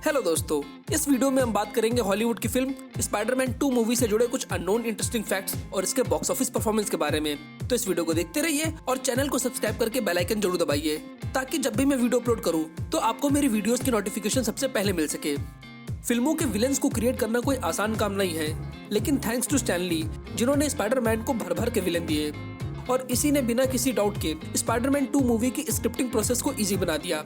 Hello दोस्तों, इस video में हम बात करेंगे हॉलीवुड की फिल्म स्पाइडरमैन 2 मूवी से जुड़े कुछ अननोन इंटरेस्टिंग फैक्ट्स और इसके बॉक्स ऑफिस परफॉर्मेंस के बारे में। तो इस वीडियो को देखते रहिए और चैनल को सब्सक्राइब करके बेल आइकन जरूर दबाइए ताकि जब भी मैं वीडियो अपलोड करूँ तो आपको मेरी वीडियोस की नोटिफिकेशन सबसे पहले मिल सके। फिल्मों के विलेंस को क्रिएट करना कोई आसान काम नहीं है, लेकिन थैंक्स टू स्टैन ली जिन्होंने स्पाइडरमैन को भर भर के विलेन दिए और इसी ने बिना किसी डाउट के स्पाइडरमैन 2 मूवी की स्क्रिप्टिंग प्रोसेस को इजी बना दिया।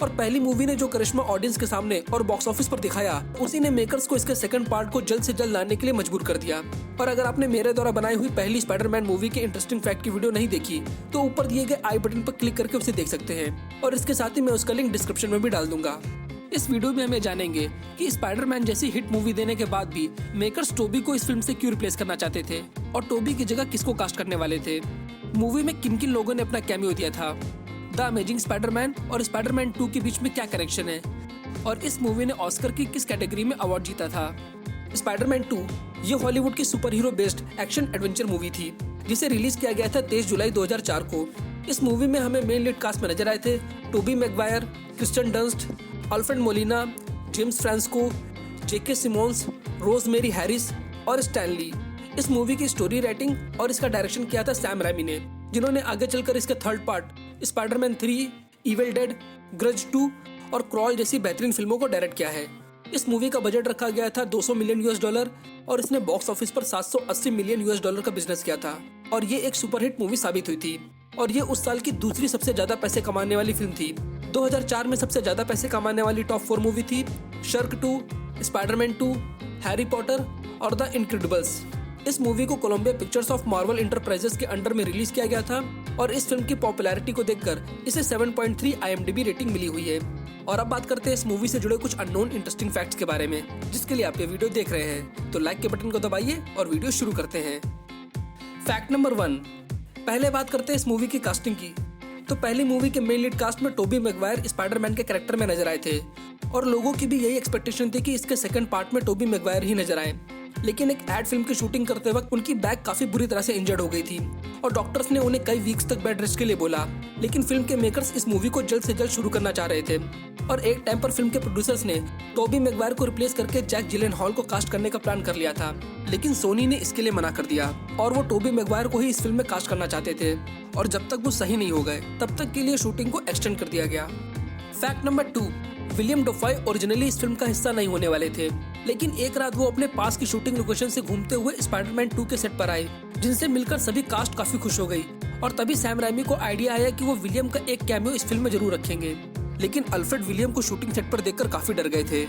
और पहली मूवी ने जो करिश्मा ऑडियंस के सामने और बॉक्स ऑफिस पर दिखाया, उसी ने मेकर्स को इसके सेकंड पार्ट को जल्द से जल्द लाने के लिए मजबूर कर दिया। और अगर आपने मेरे द्वारा बनाई हुई पहली स्पाइडरमैन मूवी की इंटरेस्टिंग फैक्ट की वीडियो नहीं देखी तो ऊपर दिए गए आई बटन पर क्लिक करके उसे देख सकते हैं और इसके साथ ही मैं उसका लिंक डिस्क्रिप्शन में भी डाल दूंगा। इस वीडियो में हमें जानेंगे कि स्पाइडरमैन जैसी हिट मूवी देने के बाद भी मेकर्स टोबी को इस फिल्म से क्यों रिप्लेस करना चाहते थे और टोबी की जगह किसको कास्ट करने वाले थे। मूवी में किन किन लोगों ने अपना कैमियो दिया था, द अमेजिंग स्पाइडरमैन और स्पाइडरमैन 2 के बीच में क्या कनेक्शन है और इस मूवी ने ऑस्कर की किस कैटेगरी में अवार्ड जीता था। स्पाइडरमैन 2 ये हॉलीवुड की super hero based action adventure movie थी जिसे रिलीज किया गया था 23 जुलाई 2004 को। इस मूवी में हमें मेन लीड कास्ट में नजर आए थे Tobey Maguire, Kirsten Dunst, Alfred Molina, James Francisco, JK Simmons, Rosemary Harris और स्टैन ली। इस मूवी की स्टोरी राइटिंग और इसका डायरेक्शन किया था सैम रैमी ने, जिन्होंने आगे चलकर इसके third part Spiderman 3, evil dead, grudge 2 और क्रॉल जैसी बेहतरीन फिल्मों को डायरेक्ट किया है। इस मूवी का बजट रखा गया था $200 मिलियन और इसने बॉक्स ऑफिस पर $780 मिलियन का बिजनेस किया था और ये एक सुपरहिट मूवी साबित हुई थी और ये उस साल की दूसरी सबसे ज्यादा पैसे कमाने वाली फिल्म थी। 2004 में सबसे ज्यादा पैसे कमाने वाली टॉप 4 मूवी थी शर्क 2, स्पाइडरमैन 2, हैरी पॉटर और द इनक्रेडिबल्स। इस मूवी को Colombia pictures of Marvel enterprises के अंडर में रिलीज किया गया था और इस फिल्म की पॉपुलैरिटी को देखकर इसे 7.3 IMDb रेटिंग मिली हुई है। और अब बात करते हैं इस मूवी से जुड़े कुछ अननोन इंटरेस्टिंग फैक्ट्स के बारे में, जिसके लिए आप ये वीडियो देख रहे हैं। तो लाइक के बटन को दबाइए और वीडियो शुरू करते हैं। फैक्ट नंबर 1, पहले बात करते हैं इस मूवी की कास्टिंग की। तो पहली मूवी के मेन लीड कास्ट में टोबी मैगवायर स्पाइडरमैन के कैरेक्टर में नजर आए थे और लोगों की भी यही एक्सपेक्टेशन थी कि इसके सेकंड पार्ट में टोबी मैगवायर ही नजर आए। लेकिन एक एड फिल्म की शूटिंग करते वक्त उनकी बैक काफी बुरी तरह से इंजर्ड हो गई थी और डॉक्टर्स ने उन्हें कई वीक्स तक बेड रेस्ट के लिए बोला। लेकिन फिल्म के मेकर्स इस मूवी को जल्द से जल्द शुरू करना चाह रहे थे और एक टाइम पर फिल्म के प्रोड्यूसर्स ने टोबी मैगवायर को रिप्लेस करके जैक जिलेनहॉल को कास्ट करने का प्लान कर लिया था, लेकिन सोनी ने इसके लिए मना कर दिया और वो टोबी मैगवायर को ही इस फिल्म में कास्ट करना चाहते थे और जब तक वो सही नहीं हो गए तब तक के लिए शूटिंग को एक्सटेंड कर दिया गया। फैक्ट नंबर 2, विलियम डोफाई ओरिजिनली इस फिल्म का हिस्सा नहीं होने वाले थे, लेकिन एक रात वो अपने पास की शूटिंग लोकेशन से घूमते हुए स्पाइडरमैन 2 के सेट पर आए, जिनसे मिलकर सभी कास्ट काफी खुश हो गई और तभी सैम रैमी को आइडिया आया कि वो विलियम का एक कैमियो इस फिल्म में जरूर रखेंगे। लेकिन अल्फ्रेड विलियम को शूटिंग सेट पर देखकर काफी डर गए थे।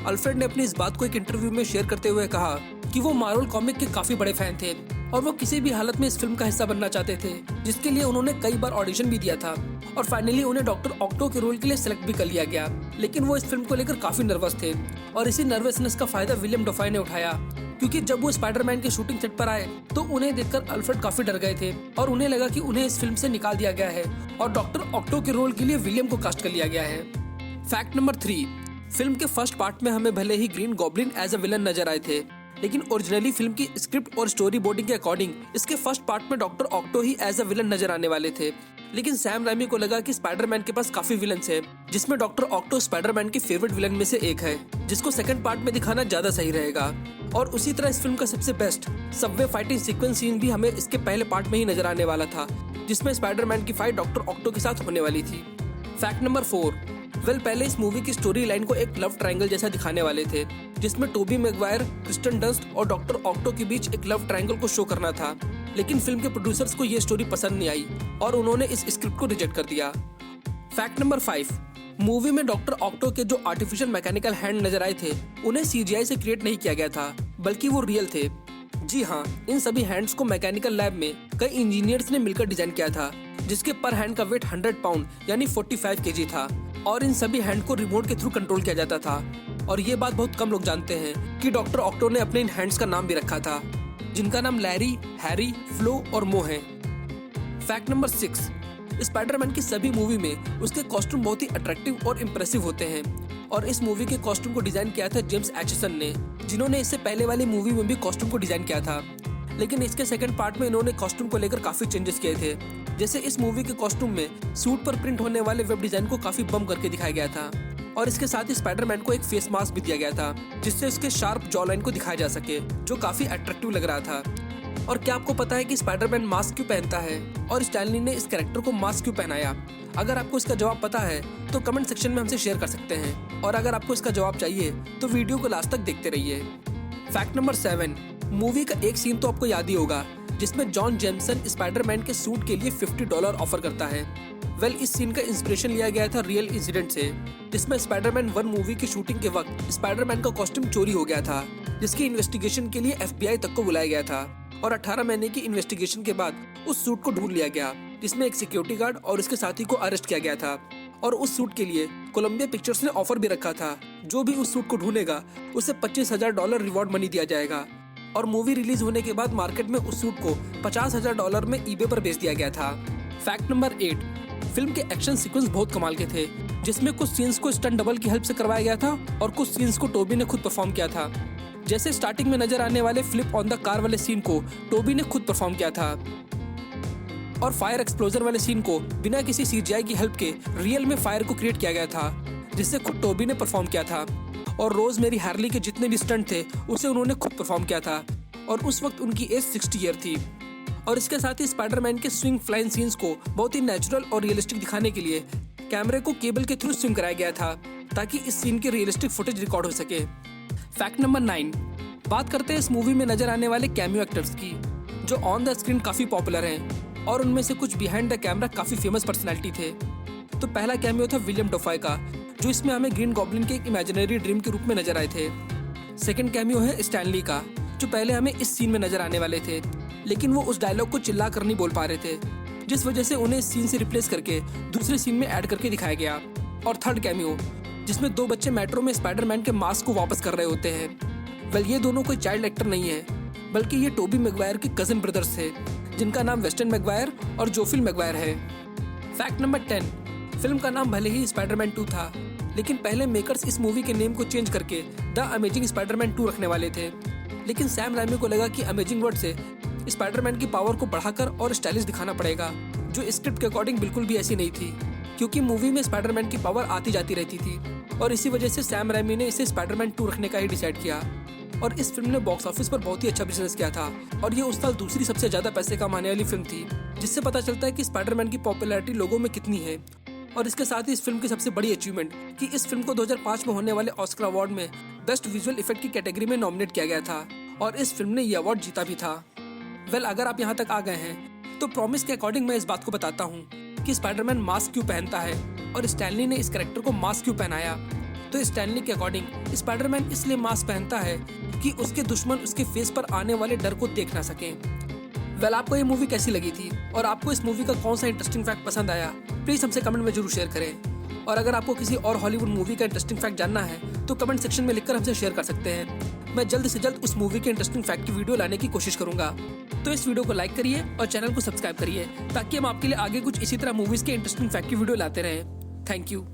अल्फ्रेड ने अपनी इस बात को एक इंटरव्यू में शेयर करते हुए कहा कि वो मार्वल कॉमिक के काफी बड़े फैन थे और वो किसी भी हालत में इस फिल्म का हिस्सा बनना चाहते थे, जिसके लिए उन्होंने कई बार ऑडिशन भी दिया था और फाइनली उन्हें डॉक्टर ऑक्टो के रोल के लिए सिलेक्ट भी कर लिया गया। लेकिन वो इस फिल्म को लेकर काफी नर्वस थे और इसी नर्वसनेस का फायदा विलियम डोफाई ने उठाया, क्योंकि जब वो स्पाइडरमैन के शूटिंग सेट पर आए तो उन्हें देखकर अल्फ्रेड काफी डर गए थे और उन्हें लगा कि उन्हें इस फिल्म से निकाल दिया गया है और डॉक्टर ऑक्टो के रोल के लिए विलियम को कास्ट कर लिया गया है। फैक्ट नंबर 3, फिल्म के फर्स्ट पार्ट में हमें भले ही Green Goblin as a villain नजर आए थे, लेकिन ओरिजिनली फिल्म की स्क्रिप्ट और स्टोरी बोर्डिंग के अकॉर्डिंग इसके फर्स्ट पार्ट में डॉक्टर ऑक्टो ही एज अ विलन नजर आने वाले थे। लेकिन सैम रैमी को लगा कि स्पाइडरमैन के पास काफी विलन्स हैं, जिसमें डॉक्टर ऑक्टो स्पाइडरमैन की फेवरेट विलन में से एक है, जिसको सेकंड पार्ट में दिखाना ज्यादा सही रहेगा। और उसी तरह इस फिल्म का सबसे best subway fighting sequence scene भी हमें इसके पहले पार्ट में ही नजर आने वाला था, जिसमें स्पाइडरमैन की फाइट डॉक्टर ऑक्टो के साथ होने वाली थी। फैक्ट नंबर 4, पहले इस मूवी की स्टोरी लाइन को एक लव ट्रायंगल जैसा दिखाने वाले थे, जिसमें टोबी मैगवायर, क्रिस्टन डंस्ट और डॉक्टर ऑक्टो के बीच एक लव ट्रायंगल को शो करना था। लेकिन फिल्म के प्रोड्यूसर्स को ये स्टोरी पसंद नहीं आई और उन्होंने इस स्क्रिप्ट को रिजेक्ट कर दिया। फैक्ट नंबर 5, मूवी में डॉक्टर ऑक्टो के जो आर्टिफिशियल मैकेनिकल हैंड नजर आए थे उन्हें CGI से क्रिएट नहीं किया गया था, बल्कि वो रियल थे। जी हाँ, इन सभी हैंड्स को मैकेनिकल लैब में कई इंजीनियर्स ने मिलकर डिजाइन किया था, जिसके पर हैंड का वेट 100 पाउंड यानी 45 kg था और इन सभी हैंड को रिमोट के थ्रू कंट्रोल किया जाता था। और ये बात बहुत कम लोग जानते हैं कि डॉक्टर ऑक्टो ने अपने इन हैंड्स का नाम भी रखा था, जिनका नाम लैरी, हैरी, फ्लो और मो है। फैक्ट नंबर 6, स्पाइडरमैन की सभी मूवी में उसके कॉस्ट्यूम बहुत ही अट्रैक्टिव और इम्प्रेसिव होते हैं और इस मूवी के कॉस्ट्यूम को डिजाइन किया था जेम्स एचिसन ने, जिन्होंने इससे पहले वाली मूवी में भी कॉस्ट्यूम को डिजाइन किया था। लेकिन इसके सेकंड पार्ट में इन्होंने कॉस्ट्यूम को लेकर काफी चेंजेस किए थे, जैसे इस मूवी के कॉस्ट्यूम में सूट पर प्रिंट होने वाले वेब डिजाइन को काफी बम करके दिखाया गया था और इसके साथ ही स्पाइडरमैन को एक फेस मास्क भी दिया गया था जिससे उसके शार्प जॉ लाइन को दिखाया जा सके, जो काफी अट्रैक्टिव लग रहा था। और क्या आपको पता है कि स्पाइडरमैन मास्क क्यों पहनता है और स्टैन ली ने इस कैरेक्टर को मास्क क्यों पहनाया? अगर आपको इसका जवाब पता है तो कमेंट सेक्शन में हमसे शेयर कर सकते हैं, और अगर आपको इसका जवाब चाहिए तो वीडियो को लास्ट तक देखते रहिए। फैक्ट नंबर 7, मूवी का एक सीन तो आपको याद ही होगा जिसमें जॉन जेम्सन स्पाइडरमैन के सूट के लिए $50 ऑफर करता है। इस सीन का इंस्पिरेशन लिया गया था रियल इंसिडेंट से, जिसमें स्पाइडरमैन 1 मूवी की शूटिंग के वक्त स्पाइडरमैन का कॉस्ट्यूम चोरी हो गया था, जिसकी इन्वेस्टिगेशन के लिए FBI तक को बुलाया गया था। और 18 महीने की इन्वेस्टिगेशन के बाद उस सूट को ढूंढ लिया गया, जिसमें एक सिक्योरिटी गार्ड और उसके साथी को अरेस्ट किया गया था। और उस सूट के लिए कोलंबिया पिक्चर्स ने ऑफर भी रखा था, जो भी उस सूट को ढूंढेगा उसे $25,000 रिवॉर्ड मनी दिया जाएगा। और मूवी रिलीज होने के बाद मार्केट में उस सूट को $50,000 में eBay पर बेच दिया गया था। फैक्ट नंबर 8, फिल्म के एक्शन सीक्वेंस बहुत कमाल के थे, जिसमें कुछ सीन्स को स्टंट डबल की हेल्प से करवाया गया था और कुछ सीन्स को टोबी ने खुद परफॉर्म किया था। जैसे स्टार्टिंग में नजर आने वाले फ्लिप ऑन द कार वाले सीन को टोबी ने खुद परफॉर्म किया था, और फायर एक्सप्लोजन वाले सीन को बिना किसी CGI की हेल्प के रियल में फायर को क्रिएट किया गया था, जिससे खुद टोबी ने परफॉर्म किया था। और रोज मेरी हैर्ली के जितने भी स्टंट थे उसे उन्होंने खुद परफॉर्म किया था, और उस वक्त उनकी एज 60 ईयर थी। और इसके साथ ही स्पाइडरमैन के स्विंग फ्लाइंग सीन्स को बहुत ही नेचुरल और रियलिस्टिक दिखाने के लिए कैमरे को केबल के थ्रू स्विंग कराया गया था, ताकि इस सीन की रियलिस्टिक फुटेज रिकॉर्ड हो सके। फैक्ट नंबर 9, बात करते हैं इस मूवी में नजर आने वाले कैमियो एक्टर्स की, जो ऑन द स्क्रीन काफी पॉपुलर हैं, और उनमें से कुछ बिहाइंड द कैमरा काफी फेमस पर्सनैलिटी थे। तो पहला कैमियो था विलियम डोफाय का, जो इसमें हमें ग्रीन गॉब्लिन के एक इमेजिनरी ड्रीम के रूप में नजर आए थे। सेकंड कैमियो है स्टैन ली का, जो पहले हमें इस सीन में नजर आने वाले थे, लेकिन वो उस डायलॉग को चिल्ला कर नहीं बोल पा रहे थे, जिस वजह से उन्हें इस सीन से रिप्लेस करके दूसरे सीन में ऐड करके दिखाया गया। और थर्ड कैमियो, जिसमें 2 बच्चे मेट्रो में स्पाइडरमैन के मास्क को वापस कर रहे होते हैं। ये दोनों कोई चाइल्ड एक्टर नहीं है, बल्कि ये टोबी मैगवायर के कजिन ब्रदर्स थे, जिनका नाम वेस्टन मैगवायर और जोफिल मैगवायर है। फैक्ट नंबर 10, फिल्म का नाम भले ही स्पाइडरमैन 2 था, लेकिन पहले मेकर्स इस मूवी के नेम को चेंज करके द अमेजिंग स्पाइडरमैन 2 रखने वाले थे। लेकिन सैम राइमी को लगा कि अमेजिंग वर्ड से स्पाइडरमैन की पावर को बढ़ाकर और स्टाइलिश दिखाना पड़ेगा, जो स्क्रिप्ट के अकॉर्डिंग बिल्कुल भी ऐसी नहीं थी, क्योंकि मूवी में स्पाइडरमैन की पावर आती जाती रहती थी। और इसी वजह से सैम राइमी ने इसे स्पाइडरमैन 2 रखने का ही डिसाइड किया। और इस फिल्म ने बॉक्स ऑफिस पर बहुत ही अच्छा बिजनेस किया था, और ये उस साल दूसरी सबसे ज्यादा पैसे कमाने वाली फिल्म थी, जिससे पता चलता है कि स्पाइडरमैन की पॉपुलैरिटी लोगों में कितनी है। और इसके साथ ही इस फिल्म की सबसे बड़ी अचीवमेंट कि इस फिल्म को 2005 में होने वाले ऑस्कर अवार्ड में बेस्ट विजुअल इफेक्ट की कैटेगरी में नॉमिनेट किया गया था, और इस फिल्म ने ये अवार्ड जीता भी था। अगर आप यहाँ तक आ गए हैं तो प्रॉमिस के अकॉर्डिंग मैं इस बात को बताता हूँ कि स्पाइडरमैन मास्क क्यों पहनता है और स्टैन ली ने इस कैरेक्टर को मास्क क्यों पहनाया। तो स्टैन ली के अकॉर्डिंग स्पाइडरमैन इसलिए मास्क पहनता है कि उसके दुश्मन उसके फेस पर आने वाले डर को देख ना सकें। आपको ये मूवी कैसी लगी थी और आपको इस मूवी का कौन सा इंटरेस्टिंग फैक्ट पसंद आया, प्लीज हमसे कमेंट में जरूर शेयर करें। और अगर आपको किसी और हॉलीवुड मूवी का इंटरेस्टिंग फैक्ट जानना है तो कमेंट सेक्शन में लिखकर हमसे शेयर कर सकते हैं। मैं जल्द से जल्द उस मूवी के इंटरेस्टिंग फैक्ट की वीडियो लाने की कोशिश करूंगा। तो इस वीडियो को लाइक करिए और चैनल को सब्सक्राइब करिए, ताकि हम आपके लिए आगे कुछ इसी तरह मूवीज के इंटरेस्टिंग फैक्ट की वीडियो लाते रहें। Thank you.